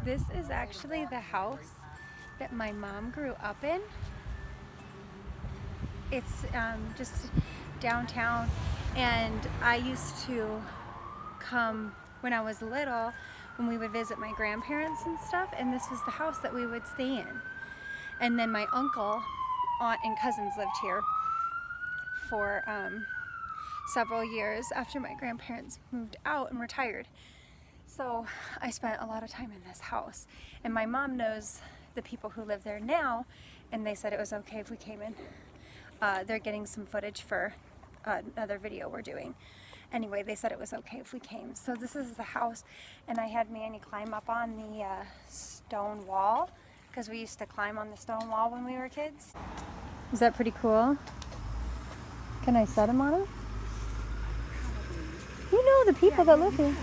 this is actually the house that my mom grew up in. It's just downtown, and I used to come when I was little when we would visit my grandparents and stuff, and this was the house that we would stay in. And then my uncle, aunt, and cousins lived here for several years after my grandparents moved out and retired. So I spent a lot of time in this house, and my mom knows the people who live there now, and they said it was okay if we came in. They're getting some footage for another video we're doing. Anyway, they said it was okay if we came. So this is the house, and I had Manny climb up on the stone wall, because we used to climb on the stone wall when we were kids. Is that pretty cool? Can I set him on him? You know the people that live here.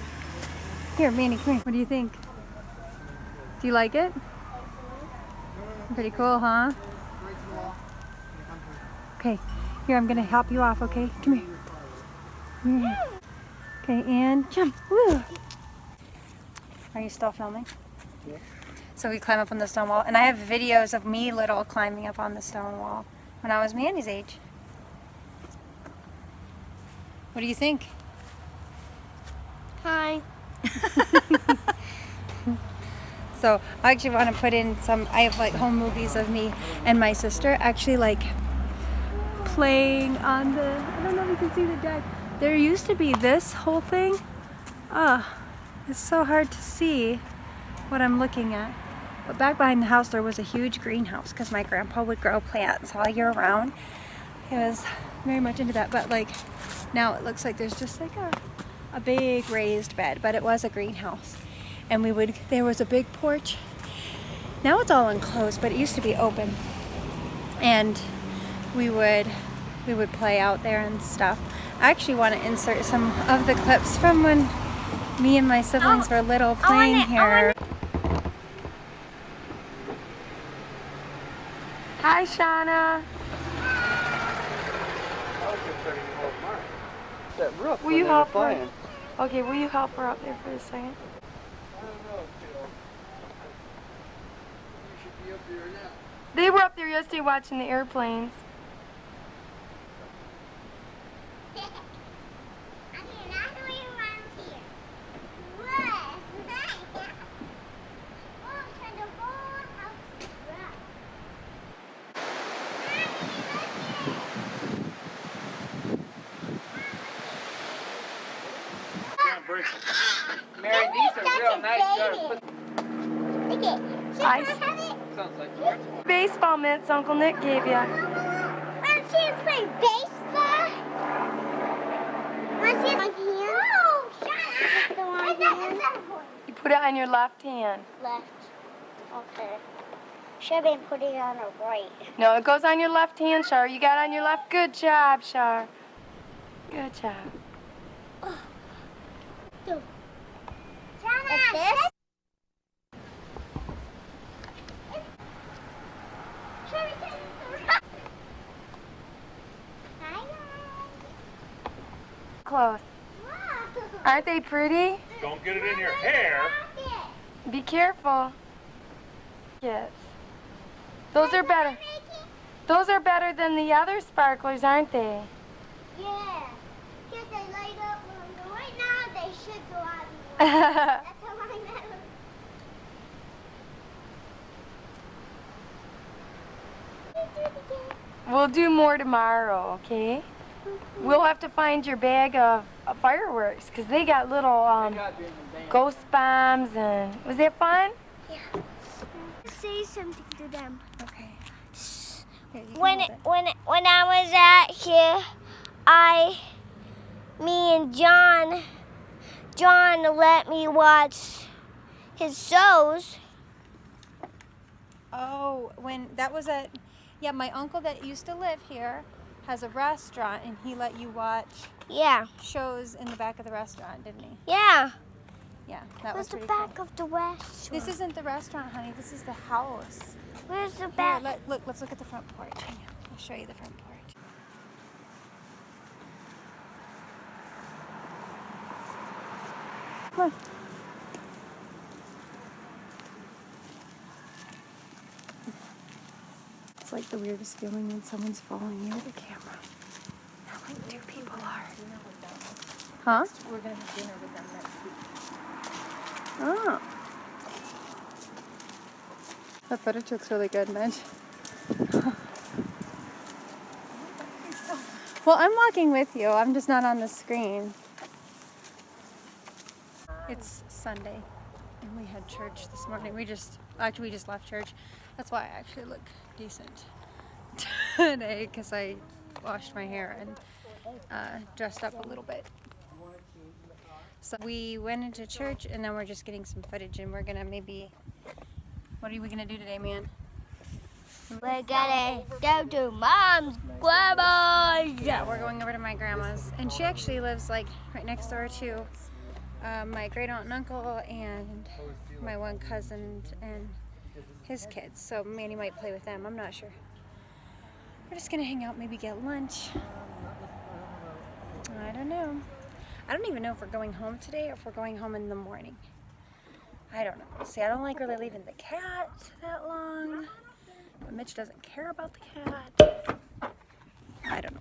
Here, Manny, come here. What do you think? Do you like it? Pretty cool, huh? Okay, here, I'm gonna help you off, okay? Come here. Come here. Okay, and jump. Woo! Are you still filming? Yeah. So we climb up on the stone wall, and I have videos of me little climbing up on the stone wall when I was Manny's age. What do you think? Hi. So I actually want to put in some, I have like home movies of me and my sister actually like playing on the, I don't know if you can see the deck. There used to be this whole thing. It's so hard to see what I'm looking at. But back behind the house there was a huge greenhouse because my grandpa would grow plants all year round. He was very much into that, but like now it looks like there's just like a big raised bed, but it was a greenhouse. And there was a big porch. Now it's all enclosed, but it used to be open. And we would play out there and stuff. I actually want to insert some of the clips from when me and my siblings were little playing here. Hi, Shauna. That roof. Will you help her? Okay, will you help her up there for a second? I don't know, Phil. You should be up there now. They were up there yesterday watching the airplanes. Mary, these are real nice. Look it. Sounds like sports. Baseball mitts Uncle Nick gave you. Want to see us play baseball? Want to see us on here? Oh, shut up. You put it on your left hand. Left. Okay. Should have been putting it on the right. No, it goes on your left hand, Char. You got it on your left. Good job, Char. Good job. Like this? Close. Aren't they pretty? Don't get it in your hair. Be careful. Yes. Those are better. Those are better than the other sparklers, aren't they? Yeah. Because they light up. Right now, they should go out. That's how I know. We'll do more tomorrow, okay? We'll have to find your bag of fireworks because they got little ghost bombs and was that fun? Yeah. Say something to them. Okay. Here, When I was at here, me and John let me watch his shows. Oh, when that was yeah, my uncle that used to live here has a restaurant, and he let you watch shows in the back of the restaurant, didn't he? Yeah. Yeah, that was Where's the pretty back cool. of the restaurant? This isn't the restaurant, honey. This is the house. Where's the Here, back? let's look at the front porch. Hang on, I'll show you the front porch. Come on. like the weirdest feeling when someone's following you with a camera. How like 2 people are. Huh? We're going to have dinner with them next week. Oh. That footage looks really good, Mitch. Well, I'm walking with you. I'm just not on the screen. It's Sunday, and we had church this morning. We just left church. That's why I actually look decent today, because I washed my hair and dressed up a little bit. So we went into church, and then we're just getting some footage, and we're gonna maybe. What are we gonna do today, man? We're gonna go to Mom's grandma's. Yeah, we're going over to my grandma's, and she actually lives like right next door to my great aunt and uncle and my one cousin and his kids. So Manny might play with them. I'm not sure. We're just gonna hang out, maybe get lunch. I don't know. I don't even know if we're going home today or if we're going home in the morning. I don't know. See, I don't like really leaving the cat that long. But Mitch doesn't care about the cat. I don't know.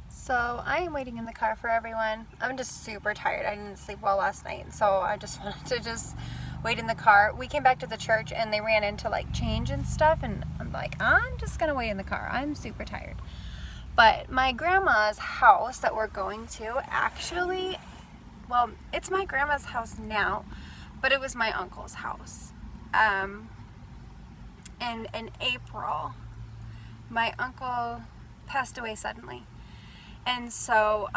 So I am waiting in the car for everyone. I'm just super tired. I didn't sleep well last night, so I just wanted to just wait in the car. We came back to the church and they ran into like change and stuff, and I'm like, I'm just gonna wait in the car. I'm super tired. But my grandma's house that we're going to actually, well, it's my grandma's house now, but it was my uncle's house. And in April, my uncle passed away suddenly. And so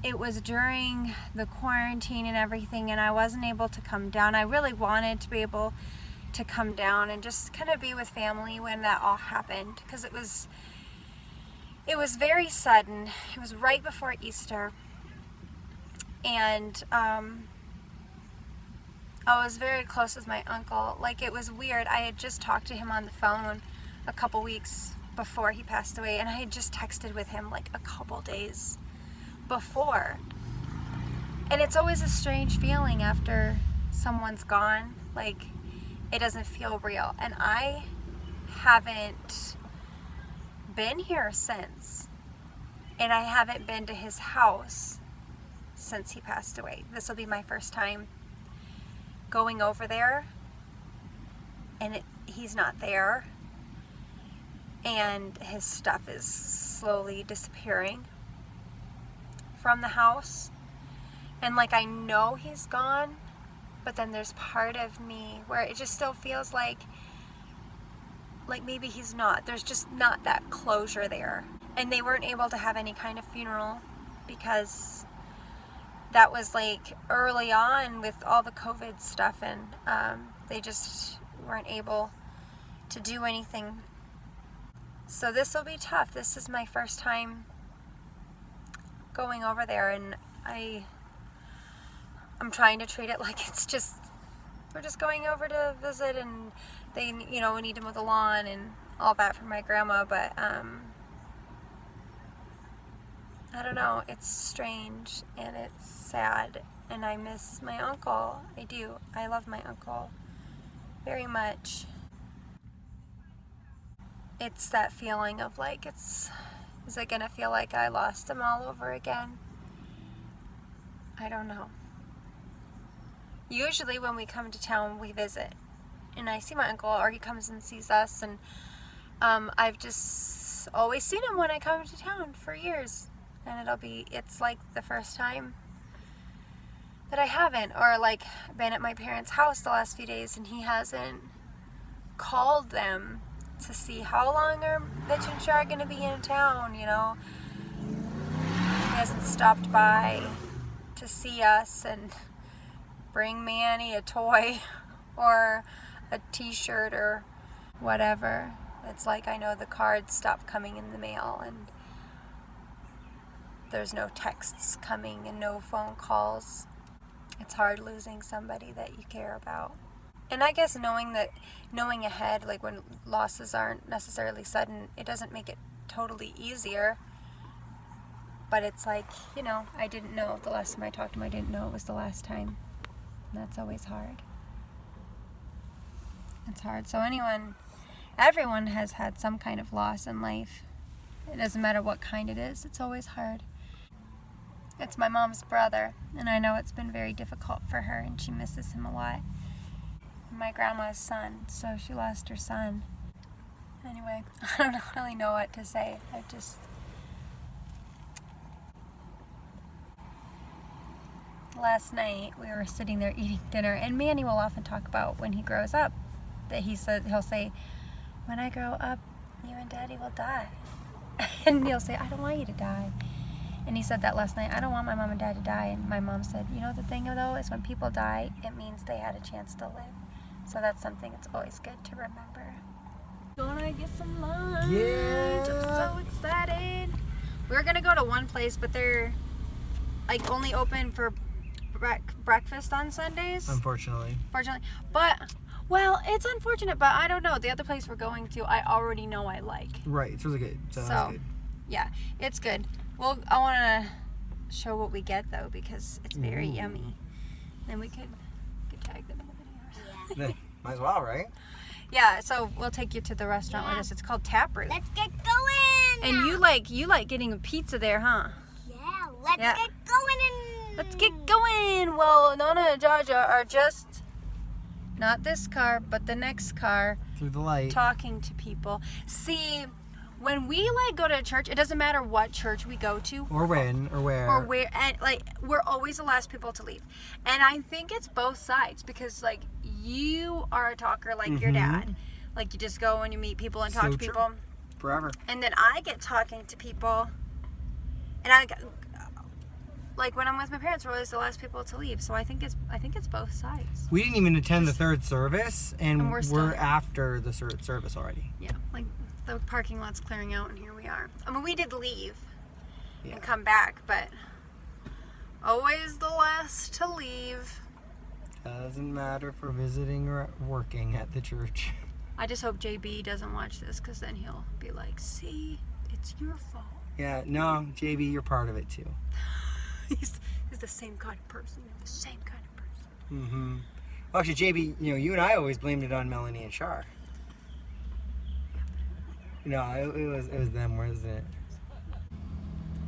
it was during the quarantine and everything, and I wasn't able to come down. I really wanted to be able to come down and just kind of be with family when that all happened, because it was very sudden. It was right before Easter. And I was very close with my uncle. Like, it was weird. I had just talked to him on the phone a couple weeks before he passed away, and I had just texted with him like a couple days before. And it's always a strange feeling after someone's gone. Like, it doesn't feel real. And I haven't been here since. And I haven't been to his house since he passed away. This will be my first time going over there, and he's not there, and his stuff is slowly disappearing from the house. And like, I know he's gone, but then there's part of me where it just still feels like maybe he's not. There's just not that closure there. And they weren't able to have any kind of funeral because that was like early on with all the COVID stuff, and they just weren't able to do anything. So this will be tough. This is my first time going over there, and I'm trying to treat it like we're just going over to visit, and they, we need to mow the lawn and all that for my grandma, but I don't know, it's strange and it's sad, and I miss my uncle. I do. I love my uncle very much. It's that feeling of like, is it gonna feel like I lost him all over again? I don't know. Usually when we come to town, we visit, and I see my uncle, or he comes and sees us, and I've just always seen him when I come to town for years. And it's like the first time that I haven't, or like been at my parents' house the last few days, and he hasn't called them to see how long are Mitch and Char gonna be in town, He hasn't stopped by to see us and bring Manny a toy or a t-shirt or whatever. It's like, I know the cards stopped coming in the mail, and there's no texts coming and no phone calls. It's hard losing somebody that you care about. And I guess knowing ahead, like when losses aren't necessarily sudden, it doesn't make it totally easier. But it's like, I didn't know the last time I talked to him, I didn't know it was the last time. And that's always hard. It's hard. So anyone Everyone has had some kind of loss in life. It doesn't matter what kind it is, it's always hard. It's my mom's brother, and I know it's been very difficult for her, and she misses him a lot. My grandma's son, so she lost her son. Anyway, I don't really know what to say. Last night we were sitting there eating dinner, and Manny will often talk about when he grows up, that he'll say, when I grow up, you and Daddy will die. And he'll say, I don't want you to die. And he said that last night, I don't want my mom and dad to die. And my mom said, you know, the thing though is when people die, it means they had a chance to live. So that's something that's always good to remember. Gonna get some lunch. Yeah. I'm so excited. We're gonna go to one place, but they're like only open for breakfast on Sundays. Unfortunately. But well, it's unfortunate, but I don't know. The other place we're going to, I already know I like. Right, it's really good. So that's good. Yeah, it's good. Well, I want to show what we get though, because it's very yummy. Then we could tag them in the video. Yeah. Might as well, right? Yeah, so we'll take you to the restaurant with us. It's called Taproot. Let's get going. And you like getting a pizza there, huh? Yeah, let's get going. Let's get going. Well, Nona and Jaja are just not this car, but the next car. Through the light. Talking to people. See, when we go to church, it doesn't matter what church we go to. Or when, or where. Or where, and we're always the last people to leave. And I think it's both sides, because you are a talker like your dad. You just go and you meet people and talk to people. Forever. And then I get talking to people, and when I'm with my parents, we're always the last people to leave. So I think it's both sides. We didn't even attend the third service, and we're after the third service already. Yeah, the parking lot's clearing out, and here we are. I mean, we did leave and come back, but always the last to leave. Doesn't matter if we're visiting or working at the church. I just hope JB doesn't watch this, because then he'll be like, see, it's your fault. Yeah, no, JB, you're part of it too. He's the same kind of person. You're the same kind of person. Mm-hmm. Well, actually, JB, you and I always blamed it on Melanie and Char. No, it was them, wasn't it?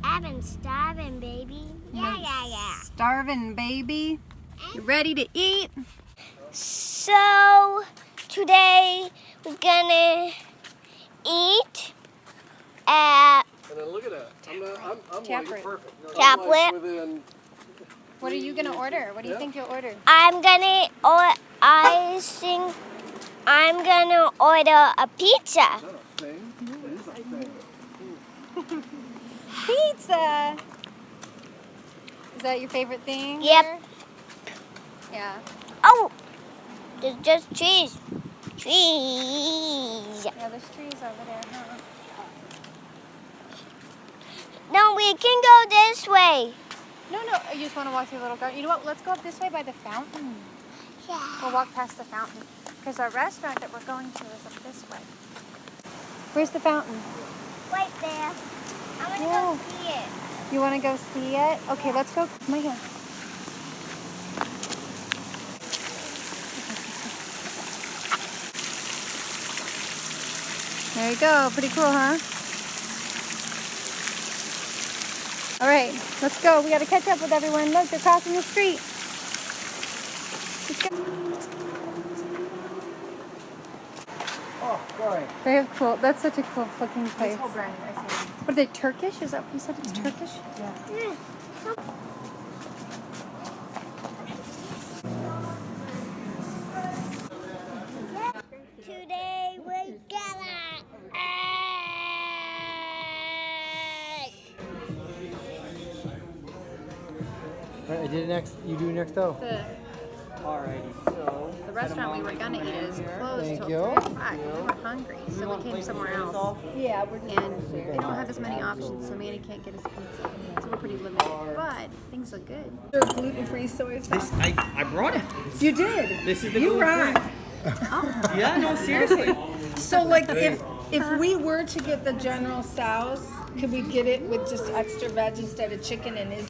I've been starving, baby. Yeah. Starving, baby. You ready to eat? So, today we're gonna eat at And then look at that. I'm Taproot. perfect. No, Taproot. within What are you gonna order? What do you think you'll order? I think I'm gonna order a pizza. thing. It is a thing. Pizza! Is that your favorite thing? Yep. here? Yeah. Oh, there's just cheese. Cheese. Yeah, there's trees over there, huh? No, we can go this way. No, you just want to walk through a little garden. You know what? Let's go up this way by the fountain. Yeah. We'll walk past the fountain, because our restaurant that we're going to is up this way. Where's the fountain? Right there. I want to Whoa. go see it. You want to go see it? Okay, let's go. Come on here. There you go. Pretty cool, huh? All right, let's go. We got to catch up with everyone. Look, they're crossing the street. Let's go. Oh, sorry. Very cool. That's such a cool looking place. Whole brand, I see. What are they, Turkish? Is that what you said? It's Turkish? Yeah. Today we're gonna Right, I did it next. You do it next, though. Alrighty, so. The restaurant we were gonna eat is closed Thank till you. 3 o'clock. We were hungry, so we came somewhere else. Yeah, we're just. And they don't have as many options, so Manny can't get his pizza. So we're pretty limited, but things look good. They're gluten-free soy sauce. I brought it. You did. This is the You gluten-free. rock. Yeah, no, seriously. So, like, if we were to get the General Tso's, could we get it with just extra veg instead of chicken? And is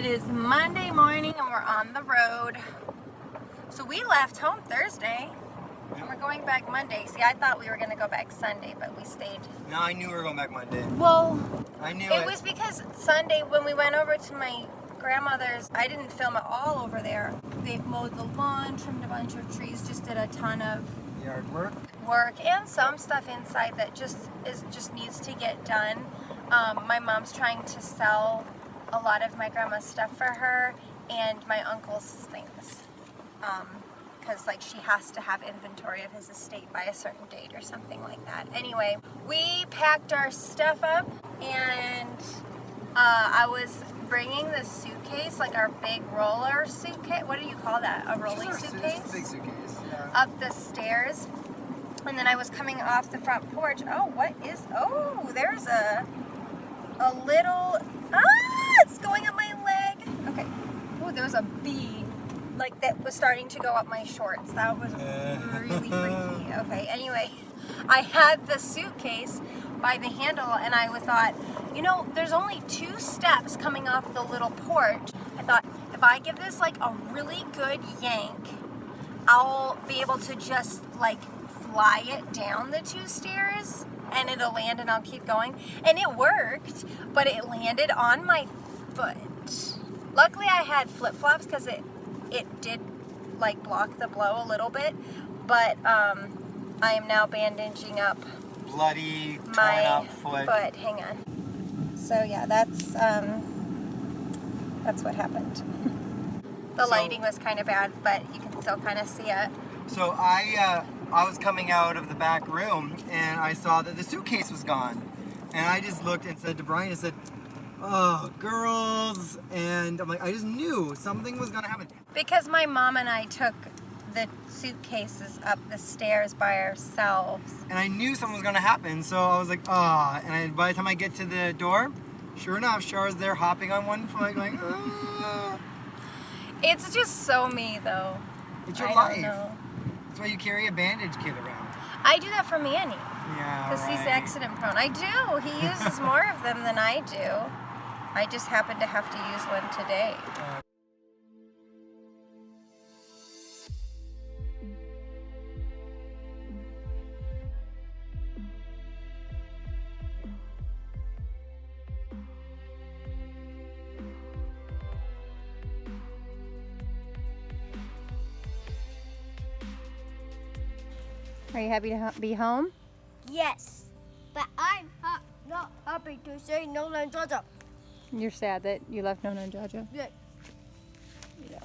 It is Monday morning and we're on the road. So we left home Thursday and we're going back Monday. See, I thought we were gonna go back Sunday, but we stayed. No, I knew we were going back Monday. Well, I knew it was because Sunday when we went over to my grandmother's, I didn't film it all over there. They mowed the lawn, trimmed a bunch of trees, just did a ton of Yard work. and some stuff inside that just needs to get done. My mom's trying to sell a lot of my grandma's stuff for her and my uncle's things, because like she has to have inventory of his estate by a certain date or something like that. Anyway, we packed our stuff up and I was bringing the suitcase, like our big roller suitcase. What do you call that? A rolling suitcase? Big suitcase. Yeah. Up the stairs, and then I was coming off the front porch. Oh, what is? Oh, there's a little. It's going up my leg. Okay. Oh, there was a bee, like that was starting to go up my shorts. That was really freaky. Okay. Anyway, I had the suitcase by the handle, and I thought, you know, there's only 2 steps coming off the little porch. I thought if I give this like a really good yank, I'll be able to just like fly it down the 2 stairs and it'll land and I'll keep going. And it worked, but it landed on my foot. Luckily I had flip-flops because it did like block the blow a little bit, but I am now bandaging up Bloody, torn my up foot. Hang on. So yeah, that's what happened. The lighting was kind of bad, but you can still kind of see it. So I was coming out of the back room and I saw that the suitcase was gone. And I just looked and said to Brian, I said, oh, girls. And I'm like, I just knew something was going to happen. Because my mom and I took the suitcases up the stairs by ourselves. And I knew something was going to happen. So I was like, ah. And by the time I get to the door, sure enough, Char's there hopping on one foot going, ah. It's just so me, though. It's your I life. don't know. That's why you carry a bandage kit around. I do that for Manny. Yeah, Because he's right. accident prone. I do. He uses more of them than I do. I just happen to have to use one today. Are you happy to be home? Yes, but I'm not happy to say no and Georgia. You're sad that you left Nona and Jaja? Yeah. Yeah.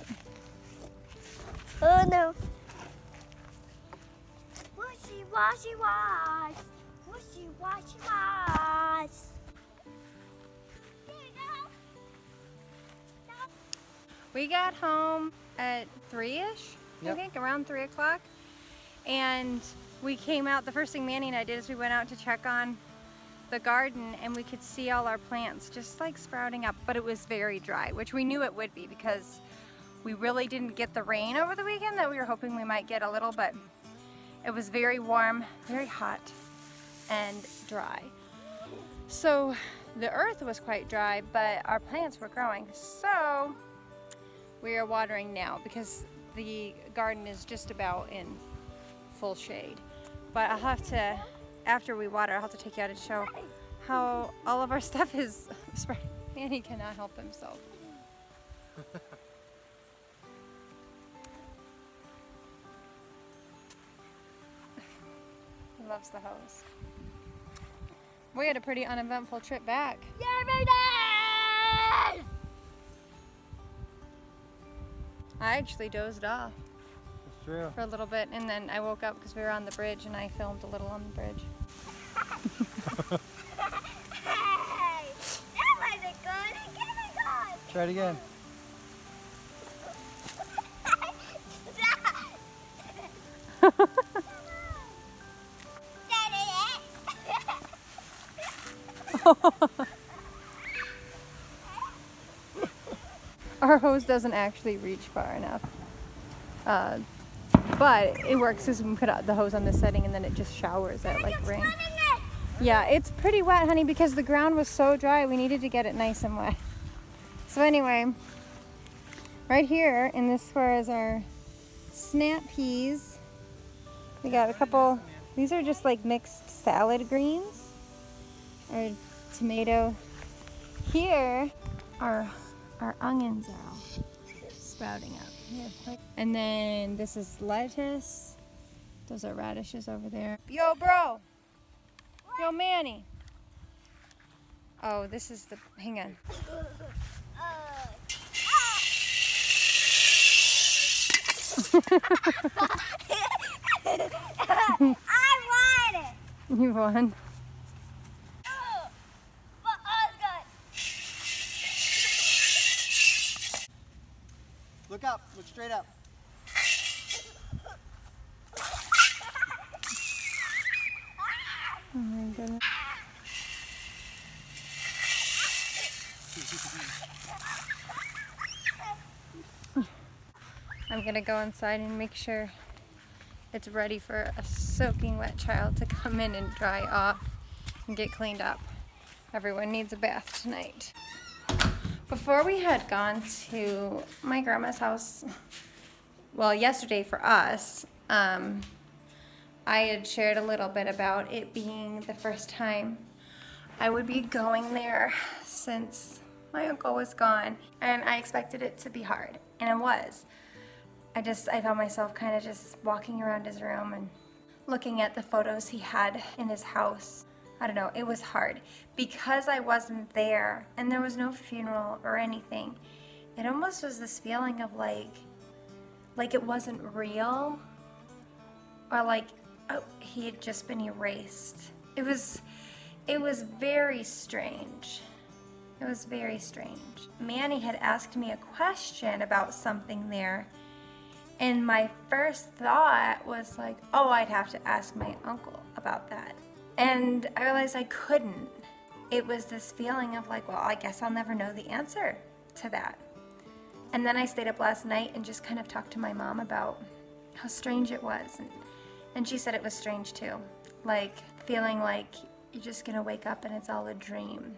Oh no. Wishy washy wash. Wishy washy wash. We got home at 3-ish, Yep. I think, around 3 o'clock. And we came out, the first thing Manny and I did is we went out to check on the garden and we could see all our plants just like sprouting up, but it was very dry, which we knew it would be because we really didn't get the rain over the weekend that we were hoping we might get a little, but it was very warm, very hot, and dry. So the earth was quite dry, but our plants were growing. So we are watering now because the garden is just about in full shade. But I'll have to, after we water, I'll have to take you out and show how all of our stuff is spread. Manny cannot help himself. He loves the hose. We had a pretty uneventful trip back. I actually dozed off It's true. for a little bit, and then I woke up because we were on the bridge, and I filmed a little on the bridge. Hey, that wasn't good. Give me good. Try it again. Our hose doesn't actually reach far enough, but it works because we can put the hose on this setting and then it just showers at like rain. Yeah, it's pretty wet, honey, because the ground was so dry. We needed to get it nice and wet. So anyway, Right here in this square is our snap peas. We got a couple, these are just like mixed salad greens. Our tomato. Here are our onions are all sprouting up. And then this is lettuce. Those are radishes over there. Yo, bro. Yo, Manny. Oh, this is the, hang on. I want it. You won. But Oscar. Look up. Look straight up. Oh my goodness. I'm gonna go inside and make sure it's ready for a soaking wet child to come in and dry off and get cleaned up. Everyone needs a bath tonight. Before we had gone to my grandma's house, well, yesterday for us, I had shared a little bit about it being the first time I would be going there since my uncle was gone, and I expected it to be hard, and it was. I found myself kind of just walking around his room and looking at the photos he had in his house. I don't know, it was hard. Because I wasn't there and there was no funeral or anything, it almost was this feeling of like it wasn't real, or like, oh, he had just been erased. It was very strange. It was very strange. Manny had asked me a question about something there, and my first thought was like, oh, I'd have to ask my uncle about that. And I realized I couldn't. It was this feeling of like, well, I guess I'll never know the answer to that. And then I stayed up last night and just kind of talked to my mom about how strange it was. And she said it was strange too. Like feeling like you're just gonna wake up and it's all a dream.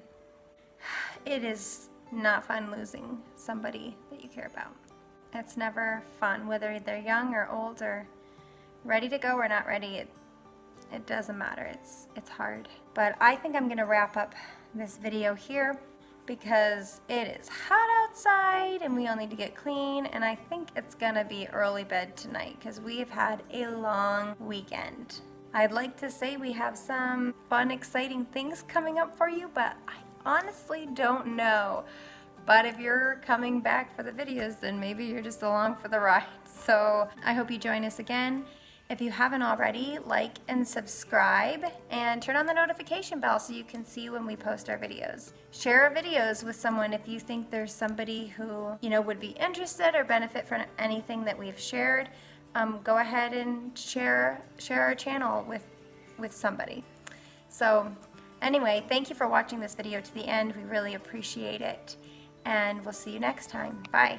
It is not fun losing somebody that you care about. It's never fun, whether they're young or old or ready to go or not ready. It doesn't matter. It's hard. But I think I'm gonna wrap up this video here because it is hot outside and we all need to get clean, and I think it's gonna be early bed tonight because we've had a long weekend. I'd like to say we have some fun, exciting things coming up for you, but I honestly don't know. But if you're coming back for the videos, then maybe you're just along for the ride. So I hope you join us again. If you haven't already, like and subscribe and turn on the notification bell so you can see when we post our videos. Share our videos with someone if you think there's somebody who, would be interested or benefit from anything that we've shared. Go ahead and share our channel with somebody. So anyway, thank you for watching this video to the end. We really appreciate it. And we'll see you next time. Bye.